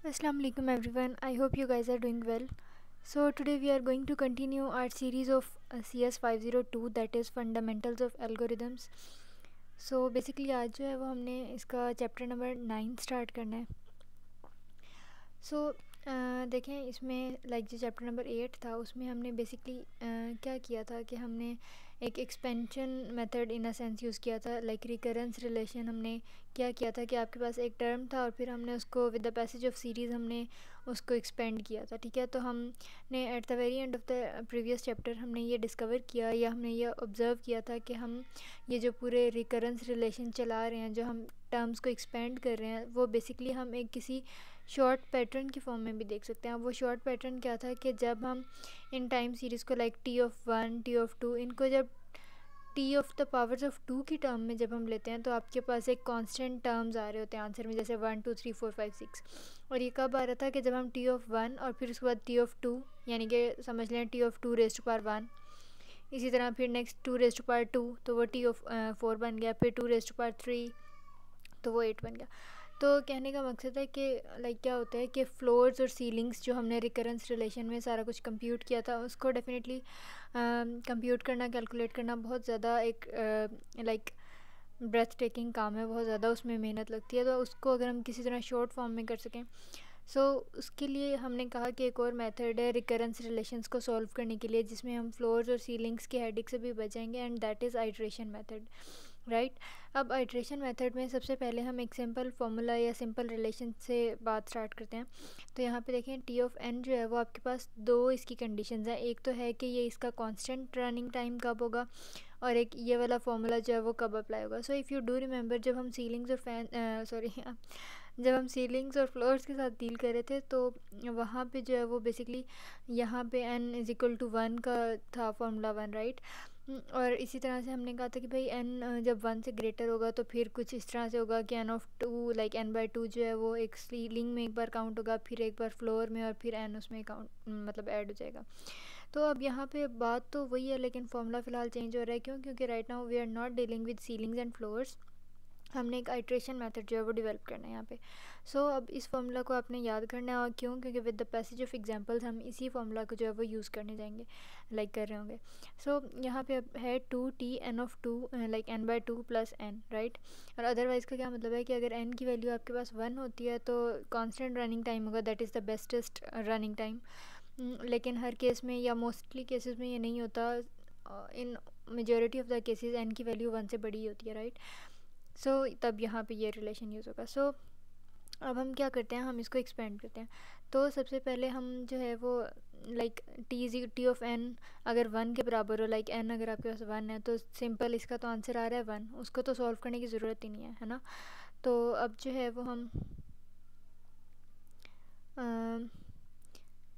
Assalamu alaikum everyone. I hope you guys are doing well. So today we are going to continue our series of CS 502, that is Fundamentals of Algorithms. So basically आज जो है वो हमने इसका chapter number 9 start करना है. सो देखें इसमें जो चैप्टर नंबर 8 था उसमें हमने बेसिकली क्या किया था कि हमने एक expansion method in a sense use किया था. रिकरेंस रिलेशन हमने क्या किया था कि आपके पास एक टर्म था और फिर हमने उसको with the passage of series हमने उसको एक्सपेंड किया था. ठीक है, तो हमने at the very end of the previous chapter हमने ये डिस्कवर किया या हमने ये ऑब्ज़र्व किया था कि हम ये जो पूरे रिकरेंस रिलेशन चला रहे हैं, जो हम टर्म्स को एक्सपेंड कर रहे हैं, वो बेसिकली हम एक किसी शॉर्ट पैटर्न की फॉर्म में भी देख सकते हैं. वो शॉर्ट पैटर्न क्या था कि जब हम इन टाइम सीरीज़ को T(1), T(2), इनको जब T(2) की टर्म में जब हम लेते हैं तो आपके पास एक कांस्टेंट टर्म्स आ रहे होते हैं आंसर में, जैसे 1 2 3 4 5 6. और ये कब आ रहा था कि जब हम T(1) और फिर उसके बाद T(2), यानी कि समझ लें T(2)⁻1. इसी तरह फिर नेक्स्ट 2(2) तो वो T(4) बन गया, फिर 2(3) तो वो 8 बन गया. तो कहने का मकसद है कि क्या होता है कि फ्लोर्स और सीलिंग्स जो हमने रिकरेंस रिलेशन में सारा कुछ कंप्यूट किया था उसको डेफिनेटली कंप्यूट करना, कैलकुलेट करना बहुत ज़्यादा एक ब्रेथ टेकिंग काम है. बहुत ज़्यादा उसमें मेहनत लगती है. तो उसको अगर हम किसी तरह शॉर्ट फॉर्म में कर सकें उसके लिए हमने कहा कि एक और मेथड है रिकरेंस रिलेशंस को सॉल्व करने के लिए, जिसमें हम फ्लोर्स और सीलिंग्स के हेडिक से भी बचेंगे, and that is iteration method. Right. अब आइट्रेशन मेथड में सबसे पहले हम एक सिंपल फार्मूला या सिंपल रिलेशन से बात स्टार्ट करते हैं. तो यहाँ पे देखें T(n) जो है वो आपके पास दो इसकी कंडीशंस हैं. एक तो है कि ये इसका कांस्टेंट रनिंग टाइम कब होगा, और एक ये वाला फार्मूला जो है वो कब अप्लाई होगा. So if you do remember, जब हम सीलिंग्स और फ्लोर्स के साथ डील कर रहे थे तो वहाँ पे जो है वो बेसिकली यहाँ पे n=1 का था फार्मूला 1. राइट. और इसी तरह से हमने कहा था कि भाई n जब 1 से ग्रेटर होगा तो फिर कुछ इस तरह से होगा कि n(2) n/2 जो है वो एक सीलिंग में एक बार काउंट होगा, फिर एक बार फ्लोर में, और फिर n उसमें काउंट ऐड हो जाएगा. तो अब यहाँ पे बात तो वही है, लेकिन फार्मूला फ़िलहाल चेंज हो रहा है. क्यों? क्योंकि right now we are not dealing with ceilings and floors. हमने एक आइट्रेशन मेथड जो है वो डेवलप करना है यहाँ पे. अब इस फार्मूला को आपने याद करना है. और क्यों? क्योंकि with the passage of examples हम इसी फार्मूला को जो है वो यूज़ करने जाएंगे, कर रहे होंगे. यहाँ पे अब है 2T(n)(2) n/2 + n. राइट. और अदरवाइज़ का क्या मतलब है कि अगर n की वैल्यू आपके पास 1 होती है तो कॉन्स्टेंट रनिंग टाइम होगा, that is the bestest running time. लेकिन हर केस में या मोस्टली केसेस में ये नहीं होता. इन majority of the cases n की वैल्यू 1 से बड़ी होती है. राइट. तब यहाँ पे ये रिलेशन यूज़ होगा. अब हम क्या करते हैं, हम इसको एक्सपेंड करते हैं. तो सबसे पहले हम जो है वो T(n) अगर 1 के बराबर हो, n अगर आपके पास 1 है, तो सिंपल इसका तो आंसर आ रहा है 1. उसको तो सॉल्व करने की ज़रूरत ही नहीं है ना. तो अब जो है वो हम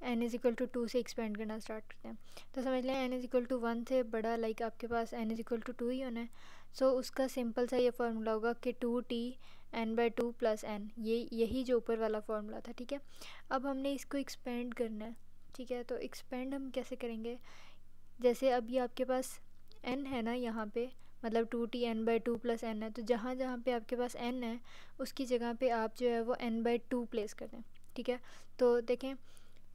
n=2 से एक्सपेंड करना स्टार्ट करते हैं. तो समझ लें n=1 से बड़ा आपके पास n=2 ही होना है. उसका सिंपल सा ये फार्मूला होगा कि 2T(n/2 + n). यही जो ऊपर वाला फार्मूला था. ठीक है. अब हमने इसको एक्सपेंड करना है. ठीक है. तो एक्सपेंड हम कैसे करेंगे? जैसे अब ये आपके पास n है ना, यहाँ पे मतलब 2T(n/2 + n) है. तो जहाँ जहाँ पे आपके पास n है उसकी जगह पे आप जो है वो n/2 प्लेस कर दें. ठीक है. तो देखें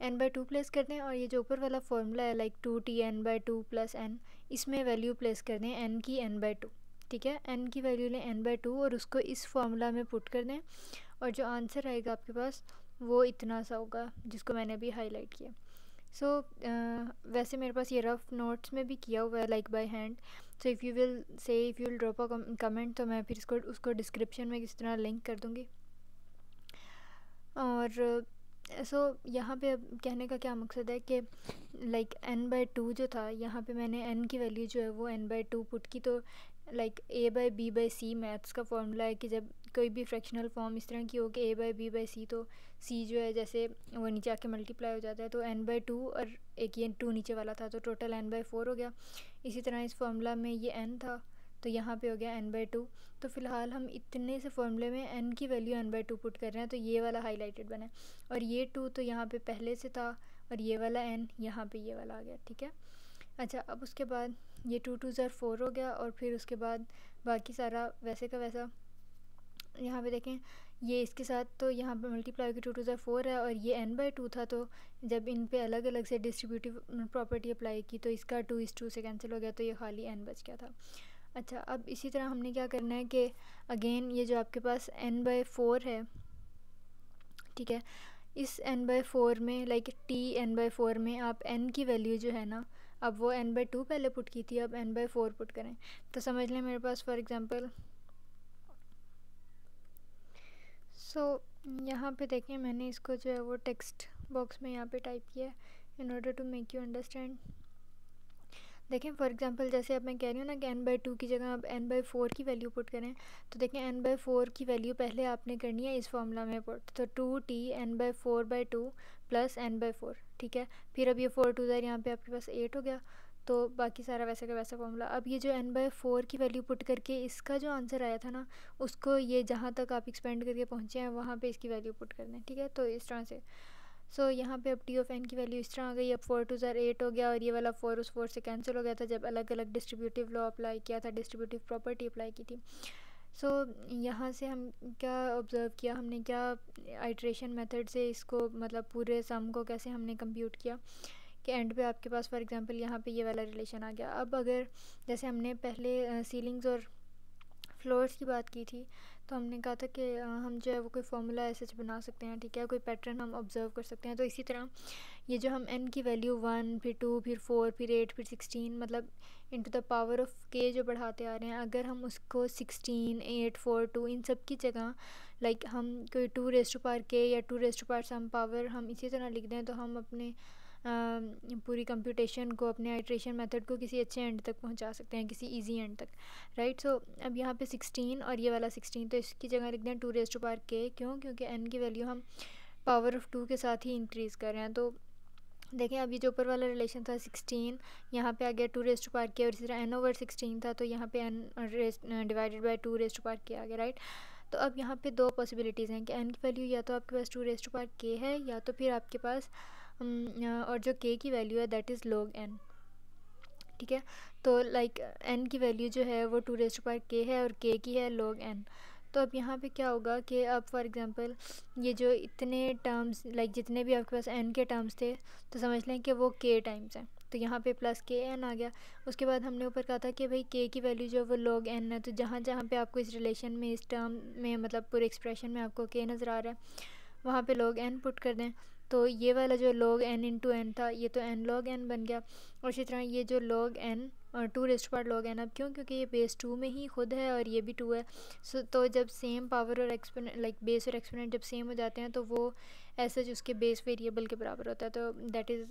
n/2 प्लेस कर दें, और ये जो ऊपर वाला फार्मूला है 2T(n/2 + n), इसमें वैल्यू प्लेस कर दें n की n/2. ठीक है. n की वैल्यू लें n/2 और उसको इस फार्मूला में पुट कर दें, और जो आंसर आएगा आपके पास वो इतना सा होगा जिसको मैंने अभी हाईलाइट किया. वैसे मेरे पास ये रफ नोट्स में भी किया हुआ है by hand. If you will drop a comment तो मैं फिर उसको डिस्क्रिप्शन में किस तरह लिंक कर दूँगी. और यहाँ पे अब कहने का क्या मकसद है कि n/2 जो था, यहाँ पे मैंने n की वैल्यू जो है वो n/2 पुट की. तो a/b/c मैथ्स का फार्मूला है कि जब कोई भी फ्रैक्शनल फॉर्म इस तरह की हो कि a/b/c, तो c जो है जैसे वो नीचे आके मल्टीप्लाई हो जाता है. तो n/2 और एक ये 2 नीचे वाला था, तो टोटल n/4 हो गया. इसी तरह इस फार्मूला में ये n था, तो यहाँ पे हो गया n/2. तो फ़िलहाल हम इतने से फार्मूले में n की वैल्यू n/2 पुट कर रहे हैं, तो ये वाला हाईलाइटेड बना है. और ये 2 तो यहाँ पे पहले से था, और ये वाला n यहाँ पे ये वाला आ गया. ठीक है. अच्छा, अब उसके बाद ये 2 2 4 हो गया, और फिर उसके बाद बाकी सारा वैसे का वैसा. यहाँ पे देखें ये इसके साथ तो यहाँ पे मल्टीप्लाई की 2 × 4 है, और ये n/2 था, तो जब इन पे अलग अलग से डिस्ट्रीब्यूटिव प्रॉपर्टी अप्लाई की तो इसका 2:2 से कैंसिल हो गया, तो ये खाली n बच गया था। अच्छा, अब इसी तरह हमने क्या करना है कि अगेन ये जो आपके पास n/4 है, ठीक है, इस n/4 में लाइक n/4 में आप n की वैल्यू जो है ना, अब वो n/2 पहले पुट की थी, अब n/4 पुट करें। तो समझ लें मेरे पास फॉर एग्ज़ाम्पल यहाँ पे देखें, मैंने इसको जो है वो टेक्स्ट बॉक्स में यहाँ पे टाइप किया है in order to make you understand. देखें फॉर एग्जांपल जैसे अब मैं कह रही हूँ ना कि n/2 की जगह आप n/4 की वैल्यू पुट करें, तो देखें n/4 की वैल्यू पहले आपने करनी है इस फॉर्मूला में पुट, तो 2t n/4/2 प्लस n/4, ठीक है। फिर अब ये 4 2 यहाँ पे आपके पास 8 हो गया, तो बाकी सारा वैसे का वैसा फॉर्मूला। अब ये जो n/4 की वैल्यू पुट करके इसका जो आंसर आया था ना, उसको ये जहाँ तक आप एक्सपेंड करके पहुँचे हैं वहाँ पे इसकी वैल्यू पुट कर दें, ठीक है। तो इस तरह से यहाँ पे अब t ऑफ n की वैल्यू इस तरह आ गई। अब 4 2 8 हो गया, और ये वाला 4 उस 4 से कैंसिल हो गया था जब अलग अलग डिस्ट्रीब्यूटिव लॉ अप्लाई किया था, डिस्ट्रीब्यूटिव प्रॉपर्टी अप्लाई की थी। यहाँ से हम क्या ऑब्ज़र्व किया, हमने क्या आइट्रेशन मेथड से इसको मतलब पूरे सम को कैसे हमने कंप्यूट किया कि एंड पे आपके पास फॉर एग्जांपल यहाँ पे ये वाला रिलेशन आ गया। अब अगर जैसे हमने पहले सीलिंग्स और फ्लोर्स की बात की थी, तो हमने कहा था कि हम जो है वो कोई फार्मूला ऐसे बना सकते हैं, ठीक है, कोई पैटर्न हम ऑब्ज़र्व कर सकते हैं। तो इसी तरह ये जो हम n की वैल्यू 1 फिर 2 फिर 4 फिर 8 फिर 16 मतलब into the power of k जो बढ़ाते आ रहे हैं, अगर हम उसको 16 8 4 2 इन सब की जगह लाइक हम कोई 2⁻k या 2⁻some पावर हम इसी तरह लिख दें, तो हम अपने पूरी कंप्यूटेशन को, अपने आइट्रेशन मेथड को किसी अच्छे एंड तक पहुंचा सकते हैं, किसी इजी एंड तक, राइट। अब यहाँ पे 16 और ये वाला 16, तो इसकी जगह लिख दें 2⁻k, क्यों, क्योंकि n की वैल्यू हम पावर ऑफ 2 के साथ ही इंक्रीज़ कर रहे हैं। तो देखें अभी जो ऊपर वाला रिलेशन था 16, यहाँ पे आ गया 2⁻k, और इसी तरह n/16 था, तो यहाँ पे n डिवाइडेड बाई 2⁻k आ गया, राइट। तो अब यहाँ पे दो पॉसिबिलिटीज़ हैं कि n की वैल्यू या तो आपके पास 2⁻k है, या तो फिर आपके पास और जो k की वैल्यू है दैट इज़ log n, ठीक है। तो लाइक n की वैल्यू जो है वो 2⁻k है और k की है log n। तो अब यहाँ पे क्या होगा कि अब फॉर एग्जांपल ये जो इतने टर्म्स लाइक जितने भी आपके पास n के टर्म्स थे, तो समझ लें कि वो k टाइम्स हैं, तो यहाँ पे प्लस k n आ गया। उसके बाद हमने ऊपर कहा था कि भाई k की वैल्यू जो है वो log n है, तो जहाँ जहाँ पे आपको इस रिलेशन में, इस टर्म में मतलब पूरे एक्सप्रेशन में आपको k नज़र आ रहा है, वहाँ पे log n पुट कर दें। तो ये वाला जो log n इंटू n था, ये तो n log n बन गया। और इसी तरह ये जो log n और 2⁻log n, अब क्यों, क्योंकि ये बेस 2 में ही खुद है और ये भी 2 है। तो जब सेम पावर और एक्सपोनेंट लाइक बेस और एक्सपोनेंट जब सेम हो जाते हैं, तो वो ऐसा जो उसके बेस वेरिएबल के बराबर होता है, तो that is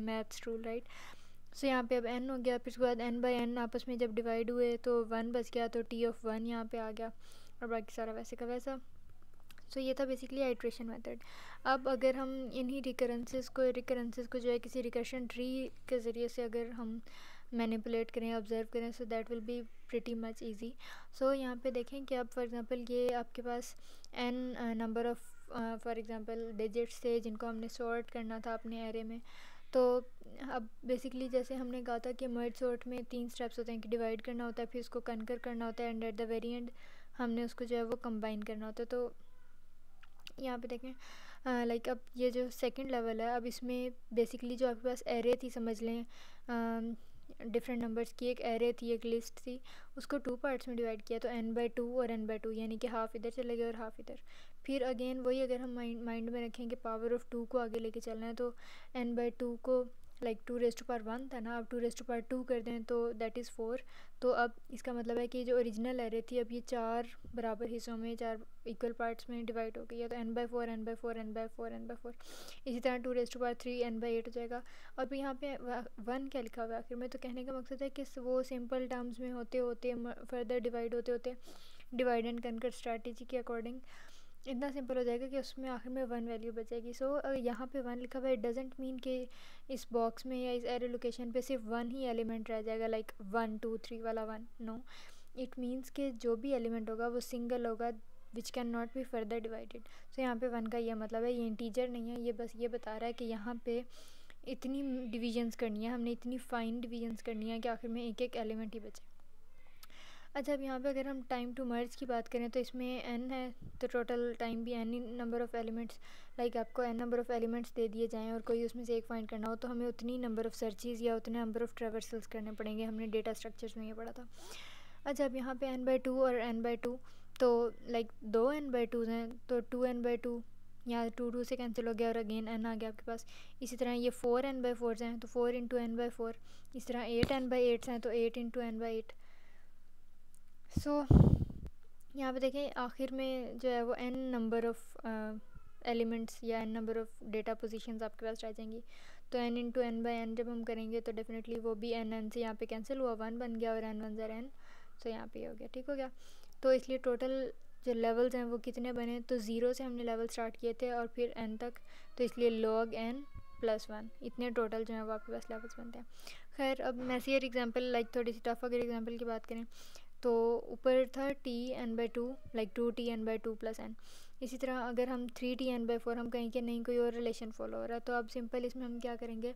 maths rule, right. यहाँ पे अब n हो गया, फिर उसके बाद n/n आपस में जब डिवाइड हुए तो 1 बच गया, तो t ऑफ 1 यहाँ पे आ गया, और बाकी सारा वैसे का वैसा। ये था बेसिकली आइट्रेशन मेथड। अब अगर हम इन्हीं रिकरेंसेस को जो है किसी रिकर्शन ट्री के ज़रिए से अगर हम मैनिपुलेट करें, ऑब्ज़र्व करें, so that will be pretty much easy. यहाँ पे देखें कि अब फॉर एग्जांपल ये आपके पास n number of for example digits थे जिनको हमने सॉर्ट करना था अपने एरे में। तो अब बेसिकली जैसे हमने कहा था कि मर्ज सॉर्ट में 3 स्टेप्स होते हैं कि डिवाइड करना होता है, फिर उसको कनकर करना होता है, and at the very and हमने उसको जो है वो कंबाइन करना होता है। तो यहाँ पे देखें लाइक अब ये जो सेकंड लेवल है, अब इसमें बेसिकली जो आपके पास एरे थी, समझ लें डिफरेंट नंबर्स की एक एरे थी, एक लिस्ट थी, उसको 2 पार्ट्स में डिवाइड किया, तो n/2 और n/2, यानी कि हाफ इधर चले गए और हाफ इधर। फिर अगेन वही अगर हम माइंड में रखें कि पावर ऑफ 2 को आगे लेके चलना है, तो n/2 को लाइक 2⁻1 था ना, अब 2⁻2 कर दें तो दैट इज़ 4। तो अब इसका मतलब है कि जो ओरिजिनल एरे थी, अब ये 4 बराबर हिस्सों में, 4 इक्वल पार्ट्स में डिवाइड हो गई है, तो n/4 n/4 n/4 n/4, इसी तरह 2⁻3 n/8 हो जाएगा। और यहाँ पे 1 क्या लिखा हुआ है आखिर में, तो कहने का मकसद है कि वो सिंपल टर्म्स में होते होते फर्दर डिवाइड होते होते डिवाइड एंड कनकर स्ट्रैटेजी के अकॉर्डिंग इतना सिंपल हो जाएगा कि उसमें आखिर में 1 वैल्यू बचेगी। यहाँ पे 1 लिखा हुआ है, इट डजेंट मीन कि इस बॉक्स में या इस एरे लोकेशन पे सिर्फ 1 ही एलिमेंट रह जाएगा, लाइक 1 2 3 वाला 1, नो, इट मीन्स कि जो भी एलिमेंट होगा वो सिंगल होगा, which can not be further divided. यहाँ पे 1 का ये मतलब है, ये इंटीजर नहीं है, ये बस ये बता रहा है कि यहाँ पे इतनी डिविजन्स करनी है हमने, इतनी फाइन डिविजन्स करनी है कि आखिर में एक एक एलिमेंट ही बचे। अच्छा, अब यहाँ पे अगर हम टाइम टू मर्ज की बात करें तो इसमें n है, तो टोटल टाइम भी n number of elements, like आपको n number of elements they दिए जाएं और कोई उसमें से एक फाइंड करना हो तो हमें उतनी नंबर ऑफ़ सर्चेज़ या उतने नंबर ऑफ़ ट्रैवर्सल्स करने पड़ेंगे। हमने डेटा स्ट्रक्चर्स में ये पढ़ा था। अच्छा, अब यहाँ पे n/2 और n/2, तो लाइक दो n/2 हैं, तो 2n/2 यहाँ 2 से कैंसिल हो गया और अगेन n आ गया आपके पास। इसी तरह ये 4n/4 हैं, तो 4 इंटू n/4। इस तरह 8n/8 हैं, तो 8 इंटू n/8। सो यहाँ पे देखें आखिर में जो है वो n नंबर ऑफ़ एलिमेंट्स या n number of data positions आपके पास रह जाएंगी। तो n इंटू n/n जब हम करेंगे तो डेफिनेटली वो भी n से यहाँ पे कैंसिल हुआ, 1 बन गया और n 1 ज़र n, सो यहाँ पे हो गया, ठीक हो गया। तो इसलिए टोटल जो लेवल्स हैं वो कितने बने, तो 0 से हमने लेवल स्टार्ट किए थे और फिर n तक, तो इसलिए log n + 1 इतने टोटल जो है वो आपके पास लेवल्स बनते हैं। खैर, अब मैसियर एग्जांपल, लाइक थोड़ी सी टफ अगर एग्जांपल की बात करें तो ऊपर था t(n/2), लाइक 2t(n/2 + n). इसी तरह अगर हम 3t(n/4) हम कहें कि नहीं कोई और रिलेशन फॉलो हो रहा है, तो अब सिंपल इसमें हम क्या करेंगे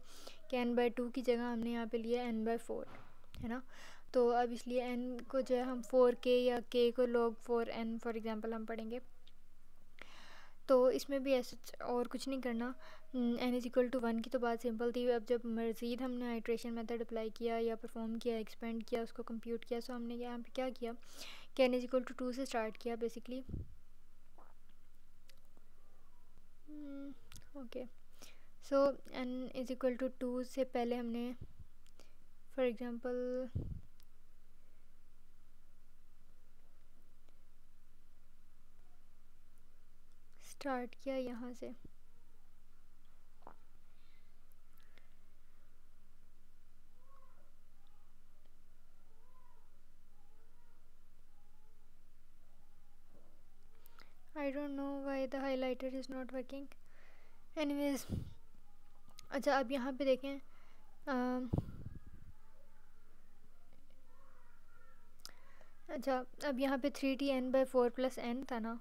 कि n/2 की जगह हमने यहाँ पे लिया n/4, है ना। तो अब इसलिए n को जो है हम 4k या k को log 4n फॉर एग्जांपल हम पढ़ेंगे। तो इसमें भी ऐसा और कुछ नहीं करना। n = 1 की तो बात सिंपल थी। अब जब मज़ीद हमने आइट्रेशन मेथड अप्लाई किया या परफॉर्म किया, एक्सपेंड किया, उसको कंप्यूट किया, सो हमने यहाँ पे क्या किया कि n = 2 से स्टार्ट किया बेसिकली। ओके, सो n = 2 से पहले हमने फॉर एग्ज़ाम्पल स्टार्ट किया यहाँ से। I don't know why the highlighter is not working. Anyways, अच्छा अब यहाँ पे देखें अच्छा अब यहाँ पे 3t(n/4 + n) था ना,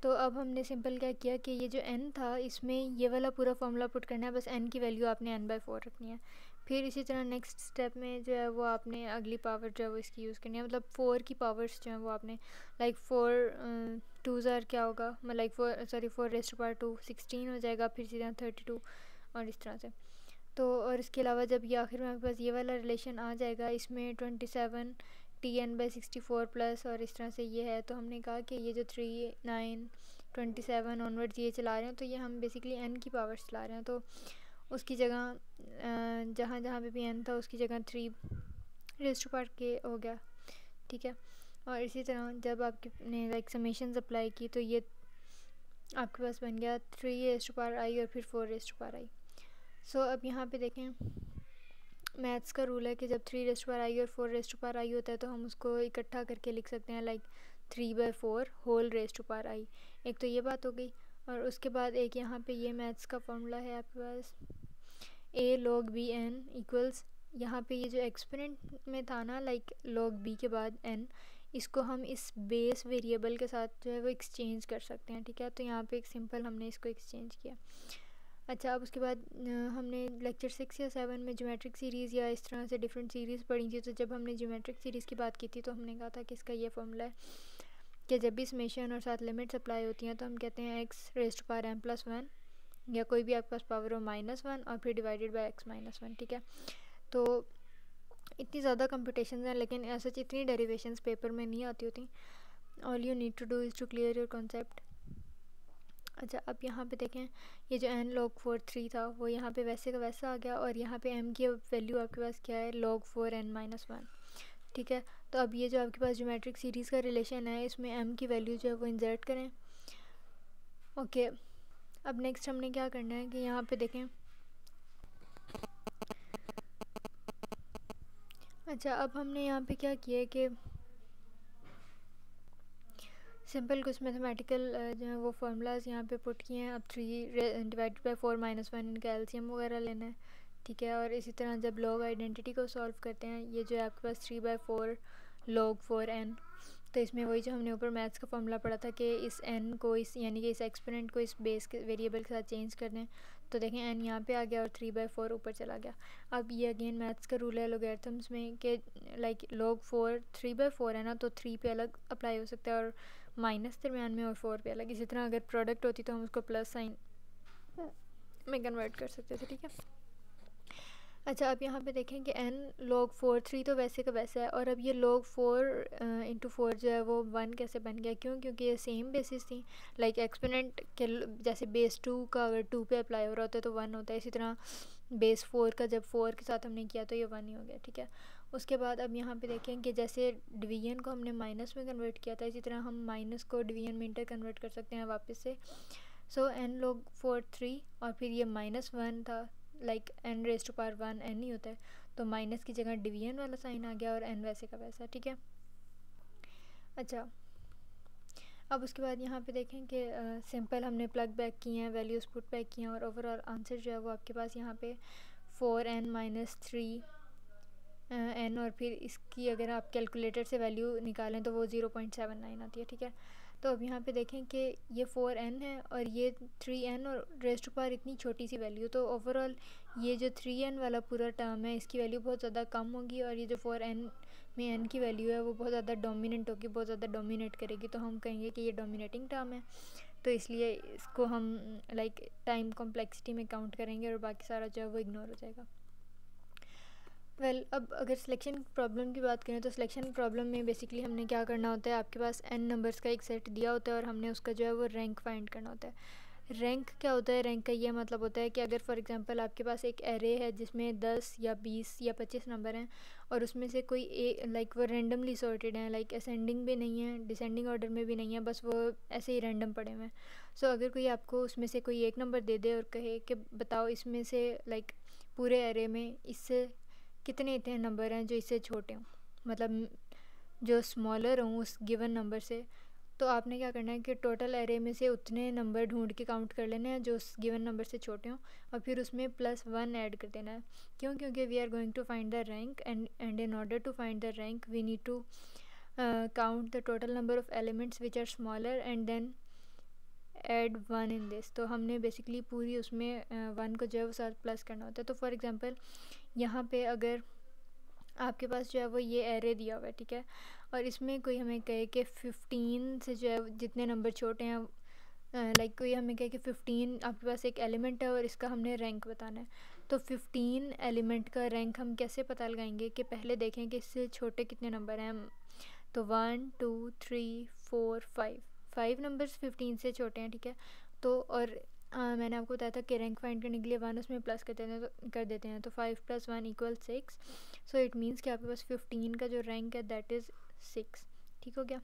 तो अब हमने सिंपल क्या किया कि ये जो n था इसमें ये वाला पूरा फॉर्मूला पुट करना है, बस n की वैल्यू आपने n/4 रखनी है। फिर इसी तरह नेक्स्ट स्टेप में जो है वो आपने अगली पावर जो है वो इसकी यूज़ करनी है, मतलब 4 की पावर्स जो है वो आपने लाइक 4 2 ज़र क्या होगा, मतलब लाइक 4 16 हो जाएगा, फिर इसी तरह 32 और इस तरह से। तो और इसके अलावा जब ये आखिर में आपके पास ये वाला रिलेशन आ जाएगा, इसमें 27 tn/64 प्लस और इस तरह से ये है, तो हमने कहा कि ये जो 3 9 27 ऑनवर्ड्स ये चला रहे हैं, तो ये हम बेसिकली n की पावर्स चला रहे हैं। तो उसकी जगह जहाँ जहाँ पे भी n था उसकी जगह 3k हो गया, ठीक है। और इसी तरह जब आपने लाइक समेशंस अप्लाई की तो ये आपके पास बन गया 3a⁻i और फिर 4a⁻i। सो अब यहाँ पे देखें मैथ्स का रूल है कि जब 3a⁻i और 4a⁻i होता है तो हम उसको इकट्ठा करके लिख सकते हैं, लाइक 3/4 होल (i). एक तो ये बात हो गई, और उसके बाद एक यहाँ पे ये मैथ्स का फॉर्मूला है आपके पास a log bn इक्वल्स, यहाँ पे ये जो एक्सपोनेंट में था ना लाइक log b के बाद n, इसको हम इस बेस वेरिएबल के साथ जो है वो एक्सचेंज कर सकते हैं, ठीक है। तो यहाँ पे एक सिंपल हमने इसको एक्सचेंज किया। अच्छा, अब उसके बाद हमने लेक्चर 6 या 7 में ज्योमेट्रिक सीरीज़ या इस तरह से डिफरेंट सीरीज़ पढ़ी थी। तो जब हमने ज्योमेट्रिक सीरीज़ की बात की थी तो हमने कहा था कि इसका ये फॉर्मूला है कि जब भी समेशन और साथ लिमिट्स अप्लाई होती हैं तो हम कहते हैं x⁻m+1 या कोई भी आपके पास पावर हो -1 और फिर डिवाइडेड बाय x-1, ठीक है। तो इतनी ज़्यादा कंप्यूटेशंस हैं, लेकिन ऐसा इतनी डेरिवेशंस पेपर में नहीं आती होती। All you need to do is to clear your concept. अच्छा, अब यहाँ पे देखें ये जो n log 4 3 था वो यहाँ पे वैसे का वैसा आ गया, और यहाँ पे m की वैल्यू आपके पास क्या है, log 4n-1, ठीक है। तो अब ये जो आपके पास ज्योमेट्रिक सीरीज़ का रिलेशन है इसमें m की वैल्यू जो है वो इंसर्ट करें। ओके, अब नेक्स्ट हमने क्या करना है कि यहाँ पे देखें। अच्छा, अब हमने यहाँ पे क्या किया है कि सिंपल कुछ मैथमेटिकल जो है वो फार्मूलाज यहाँ पे पुट किए हैं। अब 3/4 - 1 इनका एलसीएम वगैरह लेना है, ठीक है। और इसी तरह जब लॉग आइडेंटिटी को सॉल्व करते हैं, ये जो है आपके पास 3/4 log 4n, तो इसमें वही जो हमने ऊपर मैथ्स का फॉर्मूला पढ़ा था कि इस n को इस यानी कि इस एक्सपोनेंट को इस बेस के वेरिएबल के साथ चेंज कर दें, तो देखें n यहाँ पे आ गया और 3/4 ऊपर चला गया। अब ये अगेन मैथ्स का रूल है लॉगरिथम्स में कि लाइक log 4 3/4 है ना, तो 3 पे अलग अप्लाई हो सकता है और माइनस दरमियान में और 4 पे अलग। इसी तरह अगर प्रोडक्ट होती तो हम उसको प्लस साइन में कन्वर्ट कर सकते थे, ठीक है। अच्छा, अब यहाँ पे देखें कि n log 4 3 तो वैसे का वैसा है, और अब ये log 4 इंटू 4 जो है वो 1 कैसे बन गया? क्योंकि ये सेम बेसिस थी। लाइक एक्सपोनेंट के जैसे बेस 2 का अगर 2 पे अप्लाई हो रहा होता है तो 1 होता है, इसी तरह बेस 4 का जब 4 के साथ हमने किया तो ये 1 ही हो गया, ठीक है। उसके बाद अब यहाँ पे देखें कि जैसे डिवीजन को हमने माइनस में कन्वर्ट किया था, इसी तरह हम माइनस को डिवीजन में इंटर कन्वर्ट कर सकते हैं वापस से। सो n log 4 3 और फिर ये -1 था, like n raise to power 1 n ही होता है, तो माइनस की जगह डिवीजन वाला साइन आ गया और n वैसे का वैसा, ठीक है। अच्छा, अब उसके बाद यहाँ पे देखें कि सिंपल हमने प्लग बैक किए हैं, वैल्यूज़ पुट बैक किए हैं और ओवरऑल आंसर जो है वो आपके पास यहाँ पे 4n - 3 n, और फिर इसकी अगर आप कैलकुलेटर से वैल्यू निकालें तो वो 0.79 आती है, ठीक है। तो अब यहाँ पे देखें कि ये 4n है और ये 3n और रेज़ टू पावर इतनी छोटी सी वैल्यू, तो ओवरऑल ये जो 3n वाला पूरा टर्म है इसकी वैल्यू बहुत ज़्यादा कम होगी, और ये जो 4n में n की वैल्यू है वो बहुत ज़्यादा डोमिनेंट होगी, बहुत ज़्यादा डोमिनेट करेगी, तो हम कहेंगे कि ये डोमिनेटिंग टर्म है। तो इसलिए इसको हम लाइक टाइम कॉम्प्लेक्सिटी में काउंट करेंगे और बाकी सारा जो है वो इग्नोर हो जाएगा। अब अगर सिलेक्शन प्रॉब्लम की बात करें तो सिलेक्शन प्रॉब्लम में बेसिकली हमने क्या करना होता है, आपके पास n नंबर्स का एक सेट दिया होता है और हमने उसका जो है वो रैंक फाइंड करना होता है। रैंक क्या होता है? रैंक का ये मतलब होता है कि अगर फॉर एग्जांपल आपके पास एक एरे है जिसमें 10 या 20 या 25 नंबर हैं और उसमें से कोई लाइक वो रेंडमली सॉर्टेड हैं, लाइक असेंडिंग भी नहीं है, डिसेंडिंग ऑर्डर में भी नहीं है, बस वो ऐसे ही रैंडम पड़े हुए हैं। सो अगर कोई आपको उसमें से कोई एक नंबर दे दे और कहे कि बताओ इसमें से लाइक पूरे एरे में इससे कितने इतने नंबर हैं जो इससे छोटे हों, मतलब जो स्मॉलर हों उस गिवन नंबर से, तो आपने क्या करना है कि टोटल एरे में से उतने नंबर ढूंढ के काउंट कर लेने हैं जो उस गिवन नंबर से छोटे हों और फिर उसमें +1 ऐड कर देना है। क्योंकि we are going to find the rank and in order to find the rank we need to count the total number of elements which are smaller and then add 1 in this. तो हमने basically पूरी उसमें 1 को जो है वो साथ plus करना होता है। तो फॉर एग्जांपल यहाँ पे अगर आपके पास जो है वो ये एरे दिया हुआ है, ठीक है, और इसमें कोई हमें कहे कि 15 से जो है जितने नंबर छोटे हैं, लाइक कोई हमें कहे कि 15 आपके पास एक एलिमेंट है और इसका हमने रैंक बताना है, तो 15 एलिमेंट का रैंक हम कैसे पता लगाएंगे कि पहले देखें कि इससे छोटे कितने नंबर हैं। तो 1 2 3 4 5 नंबर्स 15 से छोटे हैं, ठीक है। तो और मैंने आपको बताया था कि रैंक फाइंड करने के लिए 1 उसमें प्लस कर देते हैं तो 5 + 1 = 6। सो इट मीन्स कि आपके पास 15 का जो रैंक है दैट इज़ 6, ठीक हो गया।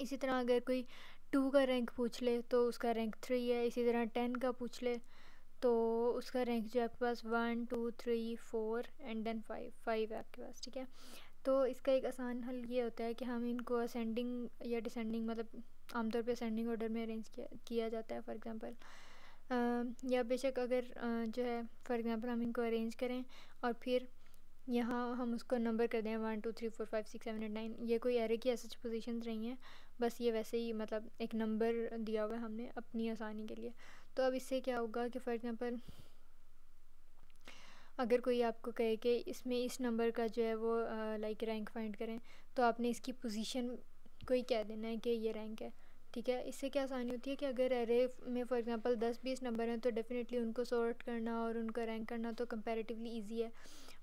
इसी तरह अगर कोई 2 का रैंक पूछ ले तो उसका रैंक 3 है। इसी तरह 10 का पूछ ले तो उसका रैंक जो है आपके पास 1 2 3 4 एंड देन 5 है आपके पास, ठीक है। तो इसका एक आसान हल ये होता है कि हम इनको असेंडिंग या डिसेंडिंग, मतलब आमतौर पे असेंडिंग ऑर्डर में अरेंज किया जाता है फॉर एग्जांपल, या बेशक अगर जो है फॉर एग्जांपल हम इनको अरेंज करें और फिर यहाँ हम उसको नंबर कर दें 1 2 3 4 5 6 7 8 9। ये कोई एरे की ऐसी पोजीशंस रही हैं, बस ये वैसे ही मतलब एक नंबर दिया हुआ है हमने अपनी आसानी के लिए। तो अब इससे क्या होगा कि फॉर एग्जांपल अगर कोई आपको कहे कि इसमें इस नंबर का जो है वो लाइक रैंक फाइंड करें, तो आपने इसकी पोजीशन को ही कह देना है कि ये रैंक है, ठीक है। इससे क्या आसानी होती है कि अगर एरे में फॉर एग्जांपल 10-20 नंबर हैं तो डेफिनेटली उनको सॉर्ट करना और उनका रैंक करना तो कंपैरेटिवली इजी है।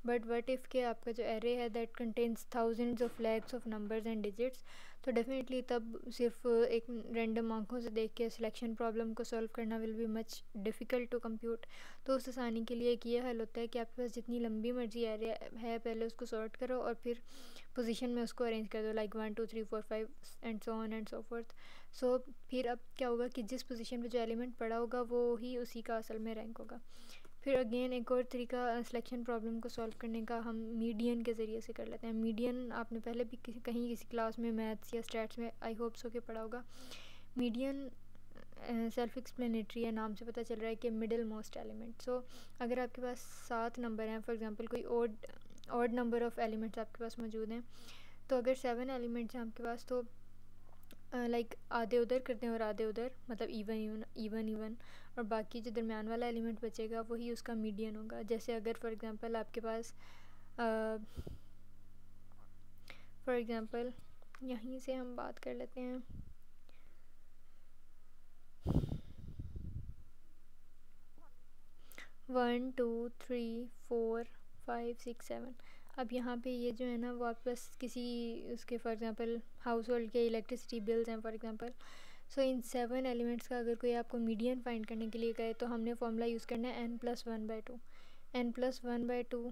बट व्हाट इफ़ के आपका जो एरे है that contains thousands of lakhs of numbers and digits, तो डेफिनेटली तब सिर्फ एक रैंडम आंखों से देख के सिलेक्शन प्रॉब्लम को सॉल्व करना will be much difficult to compute. तो उस आसानी के लिए एक ये हल होता है कि आपके पास जितनी लंबी मर्जी एरे है पहले उसको सॉर्ट करो और फिर पोजीशन में उसको अरेंज कर दो, like 1 2 3 4 5 and so on and so forth. So फिर अब क्या होगा कि जिस पोजीशन पे जो एलिमेंट पड़ा होगा वो ही उसी का असल में रैंक होगा। फिर अगेन एक और तरीका सिलेक्शन प्रॉब्लम को सॉल्व करने का हम मीडियन के ज़रिए से कर लेते हैं। मीडियन आपने पहले भी किसी क्लास में मैथ्स या स्टैट्स में आई होप सो के पढ़ा होगा। मीडियन सेल्फ एक्सप्लेनेटरी है, नाम से पता चल रहा है कि मिडिल मोस्ट एलिमेंट। सो अगर आपके पास 7 नंबर हैं, फॉर एग्जांपल कोई ऑड नंबर ऑफ एलिमेंट्स आपके पास मौजूद हैं, तो अगर 7 एलिमेंट्स हैं आपके पास तो लाइक आधे उधर करते हैं और आधे उधर, मतलब इवन इवन इवन इवन, और बाकी जो दरमियान वाला एलिमेंट बचेगा वही उसका मीडियन होगा। जैसे अगर फॉर एग्जांपल आपके पास फॉर एग्जांपल यहीं से हम बात कर लेते हैं 1 2 3 4 5 6 7। अब यहाँ पे ये जो है ना वो आपके पास किसी उसके फॉर एग्जांपल हाउस होल्ड के इलेक्ट्रिसिटी बिल्स हैं for example. So in 7 elements का अगर कोई आपको मीडियन फाइंड करने के लिए कहे तो हमने फॉर्मूला यूज़ करना है n+1/2। n+1/2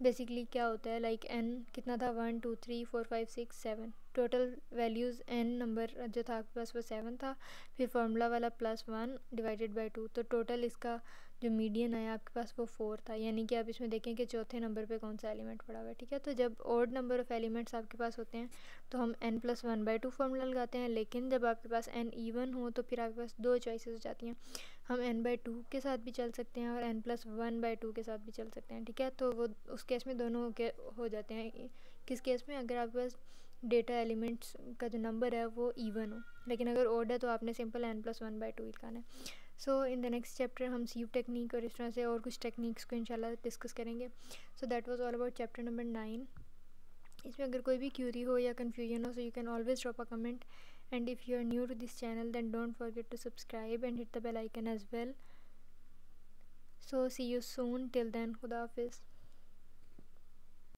बेसिकली क्या होता है, लाइक n कितना था, 1 2 3 4 5 6 7, टोटल वैल्यूज़ n नंबर जो था आपके पास वो 7 था, फिर फार्मूला वाला +1 डिवाइडेड बाय 2, तो टोटल इसका जो मीडियन आया आपके पास वो 4 था। यानी कि आप इसमें देखें कि चौथे नंबर पे कौन सा एलिमेंट पड़ा हुआ है, ठीक है। तो जब ऑड नंबर ऑफ़ एलिमेंट्स आपके पास होते हैं तो हम n+1/2 फार्मूला लगाते हैं, लेकिन जब आपके पास n इवन हो तो फिर आपके पास दो चॉइसेस हो जाती हैं, हम n/2 के साथ भी चल सकते हैं और n+1/2 के साथ भी चल सकते हैं, ठीक है। तो वो उस केस में दोनों के हो जाते हैं। किस केस में, अगर आपके पास डेटा एलिमेंट्स का जो नंबर है वो इवन हो, लेकिन अगर ऑड है तो आपने सिंपल n+1/2 लिखाना है। सो इन द नेक्स्ट चैप्टर हम सीव टेक्निक और इस तरह से और कुछ टेक्निक्स को इंशाल्लाह डिस्कस करेंगे। So that was all about chapter number 9। इसमें अगर कोई भी क्यूरी हो या कन्फ्यूजन हो, so you can always drop a comment, and if you are new to this channel then don't forget to subscribe and hit the bell icon as well. So see you soon, till then, Khuda Hafiz.